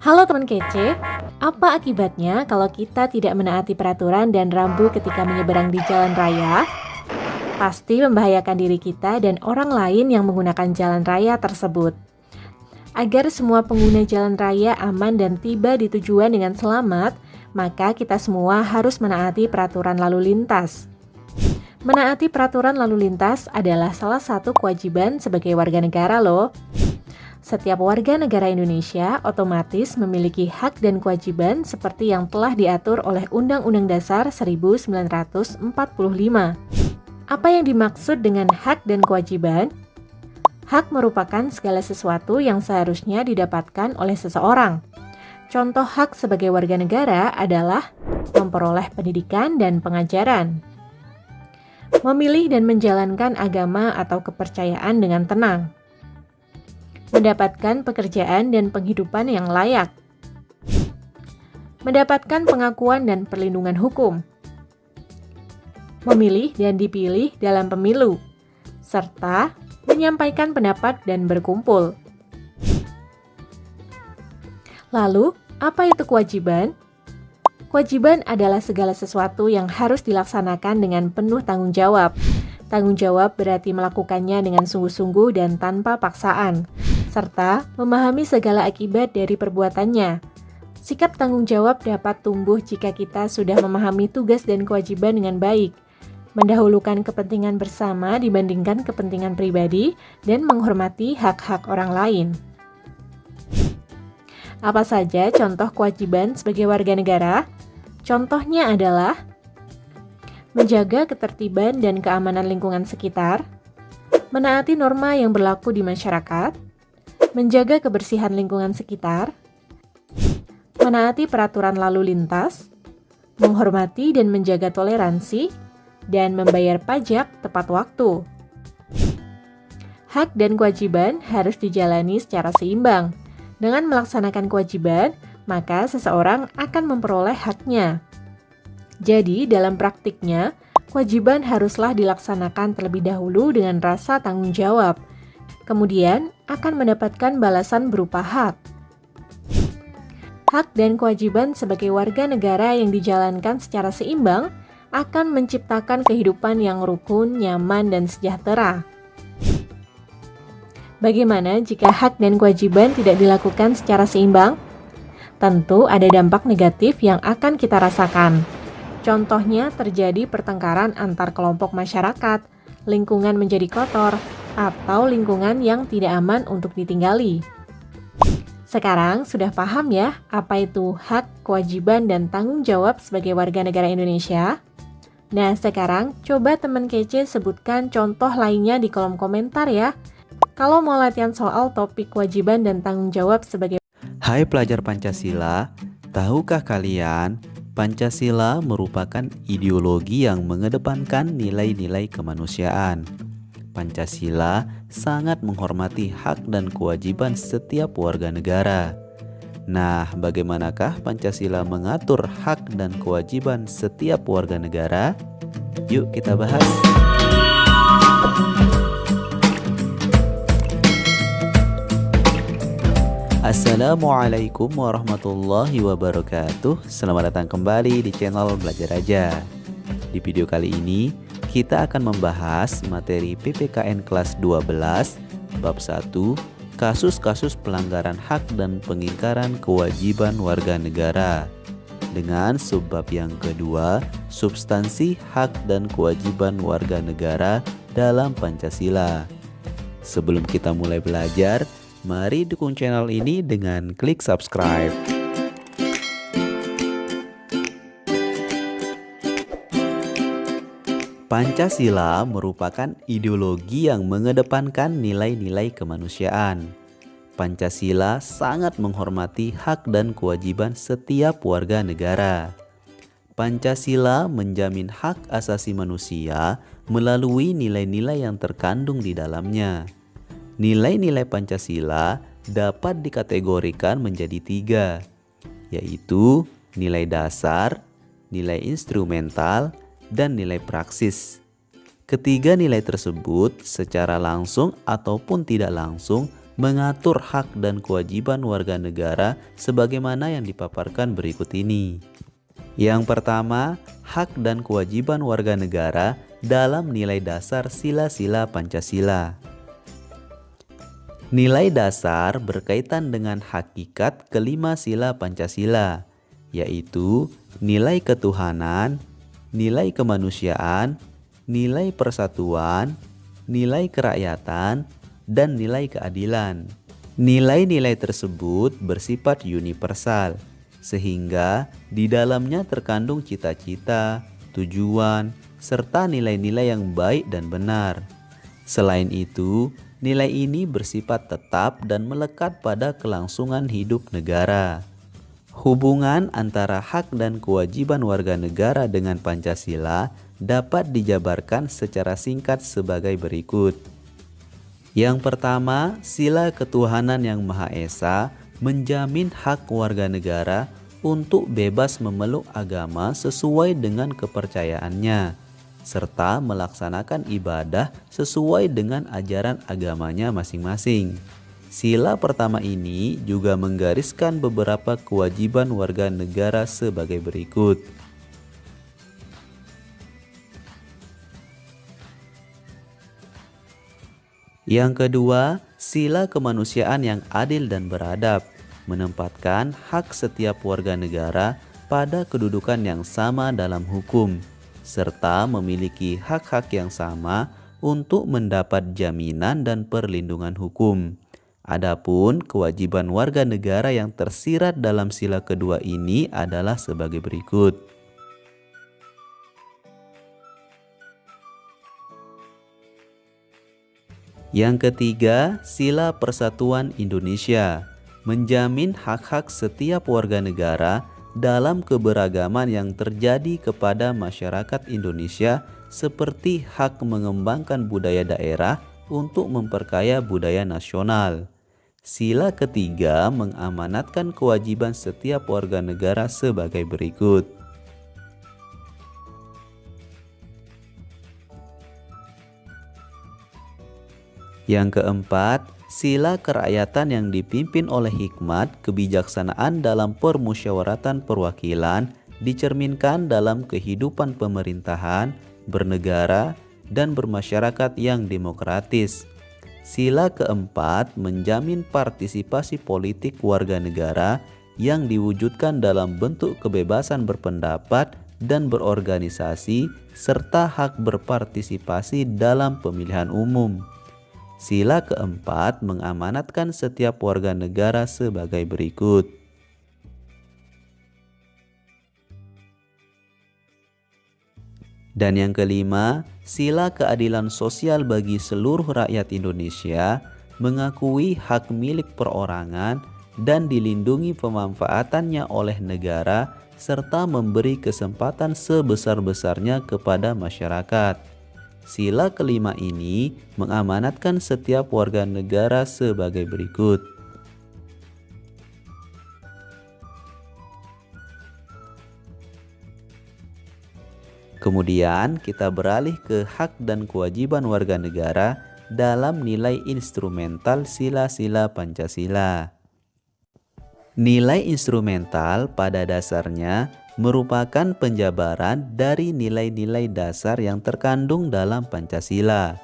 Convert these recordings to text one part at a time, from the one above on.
Halo teman kece, apa akibatnya kalau kita tidak menaati peraturan dan rambu ketika menyeberang di jalan raya? Pasti membahayakan diri kita dan orang lain yang menggunakan jalan raya tersebut. Agar semua pengguna jalan raya aman dan tiba di tujuan dengan selamat, maka kita semua harus menaati peraturan lalu lintas. Menaati peraturan lalu lintas adalah salah satu kewajiban sebagai warga negara loh. Setiap warga negara Indonesia otomatis memiliki hak dan kewajiban seperti yang telah diatur oleh Undang-Undang Dasar 1945. Apa yang dimaksud dengan hak dan kewajiban? Hak merupakan segala sesuatu yang seharusnya didapatkan oleh seseorang. Contoh hak sebagai warga negara adalah memperoleh pendidikan dan pengajaran, memilih dan menjalankan agama atau kepercayaan dengan tenang, mendapatkan pekerjaan dan penghidupan yang layak, mendapatkan pengakuan dan perlindungan hukum, memilih dan dipilih dalam pemilu, serta menyampaikan pendapat dan berkumpul. Lalu, apa itu kewajiban? Kewajiban adalah segala sesuatu yang harus dilaksanakan dengan penuh tanggung jawab. Tanggung jawab berarti melakukannya dengan sungguh-sungguh dan tanpa paksaan, serta memahami segala akibat dari perbuatannya. Sikap tanggung jawab dapat tumbuh jika kita sudah memahami tugas dan kewajiban dengan baik, mendahulukan kepentingan bersama dibandingkan kepentingan pribadi, dan menghormati hak-hak orang lain. Apa saja contoh kewajiban sebagai warga negara? Contohnya adalah menjaga ketertiban dan keamanan lingkungan sekitar, menaati norma yang berlaku di masyarakat, menjaga kebersihan lingkungan sekitar, menaati peraturan lalu lintas, menghormati dan menjaga toleransi, dan membayar pajak tepat waktu. Hak dan kewajiban harus dijalani secara seimbang. Dengan melaksanakan kewajiban, maka seseorang akan memperoleh haknya. Jadi, dalam praktiknya, kewajiban haruslah dilaksanakan terlebih dahulu dengan rasa tanggung jawab. Kemudian, akan mendapatkan balasan berupa hak. Hak dan kewajiban sebagai warga negara yang dijalankan secara seimbang akan menciptakan kehidupan yang rukun, nyaman, dan sejahtera. Bagaimana jika hak dan kewajiban tidak dilakukan secara seimbang? Tentu ada dampak negatif yang akan kita rasakan. Contohnya terjadi pertengkaran antar kelompok masyarakat, lingkungan menjadi kotor, atau lingkungan yang tidak aman untuk ditinggali. Sekarang sudah paham ya apa itu hak, kewajiban, dan tanggung jawab sebagai warga negara Indonesia? Nah, sekarang coba teman kece sebutkan contoh lainnya di kolom komentar ya. Kalau mau latihan soal topik kewajiban dan tanggung jawab sebagai Hai pelajar Pancasila, tahukah kalian Pancasila merupakan ideologi yang mengedepankan nilai-nilai kemanusiaan. Pancasila sangat menghormati hak dan kewajiban setiap warga negara. Nah, bagaimanakah Pancasila mengatur hak dan kewajiban setiap warga negara? Yuk kita bahas. Assalamualaikum warahmatullahi wabarakatuh. Selamat datang kembali di channel Belajar Aja. Di video kali ini kita akan membahas materi PPKN kelas 12 bab 1, kasus-kasus pelanggaran hak dan pengingkaran kewajiban warga negara, dengan subbab yang kedua, substansi hak dan kewajiban warga negara dalam Pancasila. Sebelum kita mulai belajar, mari dukung channel ini dengan klik subscribe. Pancasila merupakan ideologi yang mengedepankan nilai-nilai kemanusiaan. Pancasila sangat menghormati hak dan kewajiban setiap warga negara. Pancasila menjamin hak asasi manusia melalui nilai-nilai yang terkandung di dalamnya. Nilai-nilai Pancasila dapat dikategorikan menjadi 3, yaitu nilai dasar, nilai instrumental, dan nilai praksis. Ketiga nilai tersebut secara langsung ataupun tidak langsung mengatur hak dan kewajiban warga negara sebagaimana yang dipaparkan berikut ini. Yang pertama, hak dan kewajiban warga negara dalam nilai dasar sila-sila Pancasila. Nilai dasar berkaitan dengan hakikat kelima sila Pancasila, yaitu nilai ketuhanan, nilai kemanusiaan, nilai persatuan, nilai kerakyatan, dan nilai keadilan. Nilai-nilai tersebut bersifat universal, sehingga di dalamnya terkandung cita-cita, tujuan, serta nilai-nilai yang baik dan benar. Selain itu, nilai ini bersifat tetap dan melekat pada kelangsungan hidup negara. Hubungan antara hak dan kewajiban warga negara dengan Pancasila dapat dijabarkan secara singkat sebagai berikut. Yang pertama, sila ketuhanan yang Maha Esa menjamin hak warga negara untuk bebas memeluk agama sesuai dengan kepercayaannya, serta melaksanakan ibadah sesuai dengan ajaran agamanya masing-masing. Sila pertama ini juga menggariskan beberapa kewajiban warga negara sebagai berikut. Yang kedua, sila kemanusiaan yang adil dan beradab, menempatkan hak setiap warga negara pada kedudukan yang sama dalam hukum, serta memiliki hak-hak yang sama untuk mendapat jaminan dan perlindungan hukum. Adapun kewajiban warga negara yang tersirat dalam sila kedua ini adalah sebagai berikut. Yang ketiga, sila persatuan Indonesia menjamin hak-hak setiap warga negara dalam keberagaman yang terjadi kepada masyarakat Indonesia, seperti hak mengembangkan budaya daerah untuk memperkaya budaya nasional. Sila ketiga mengamanatkan kewajiban setiap warga negara sebagai berikut. Yang keempat, sila kerakyatan yang dipimpin oleh hikmat kebijaksanaan dalam permusyawaratan perwakilan dicerminkan dalam kehidupan pemerintahan, bernegara, dan bermasyarakat yang demokratis. Sila keempat menjamin partisipasi politik warga negara yang diwujudkan dalam bentuk kebebasan berpendapat dan berorganisasi serta hak berpartisipasi dalam pemilihan umum. Sila keempat mengamanatkan setiap warga negara sebagai berikut. Dan yang kelima, sila keadilan sosial bagi seluruh rakyat Indonesia mengakui hak milik perorangan dan dilindungi pemanfaatannya oleh negara serta memberi kesempatan sebesar-besarnya kepada masyarakat. Sila kelima ini mengamanatkan setiap warga negara sebagai berikut. Kemudian kita beralih ke hak dan kewajiban warga negara dalam nilai instrumental sila-sila Pancasila. Nilai instrumental pada dasarnya merupakan penjabaran dari nilai-nilai dasar yang terkandung dalam Pancasila.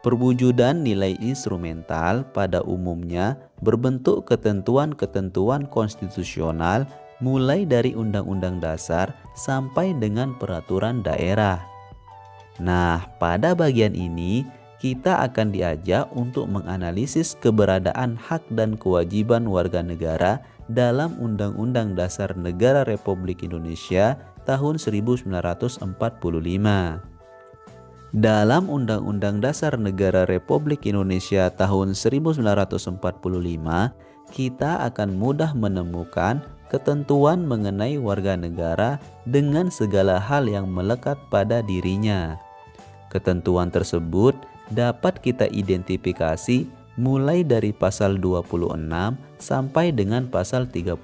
Perwujudan nilai instrumental pada umumnya berbentuk ketentuan-ketentuan konstitusional mulai dari Undang-Undang Dasar sampai dengan peraturan daerah. Nah, pada bagian ini kita akan diajak untuk menganalisis keberadaan hak dan kewajiban warga negara dalam Undang-Undang Dasar Negara Republik Indonesia tahun 1945. Dalam Undang-Undang Dasar Negara Republik Indonesia tahun 1945, kita akan mudah menemukan ketentuan mengenai warga negara dengan segala hal yang melekat pada dirinya. Ketentuan tersebut dapat kita identifikasi mulai dari pasal 26 sampai dengan pasal 34.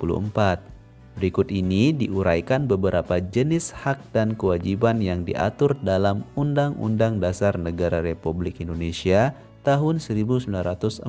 Berikut ini diuraikan beberapa jenis hak dan kewajiban yang diatur dalam Undang-Undang Dasar Negara Republik Indonesia tahun 1945.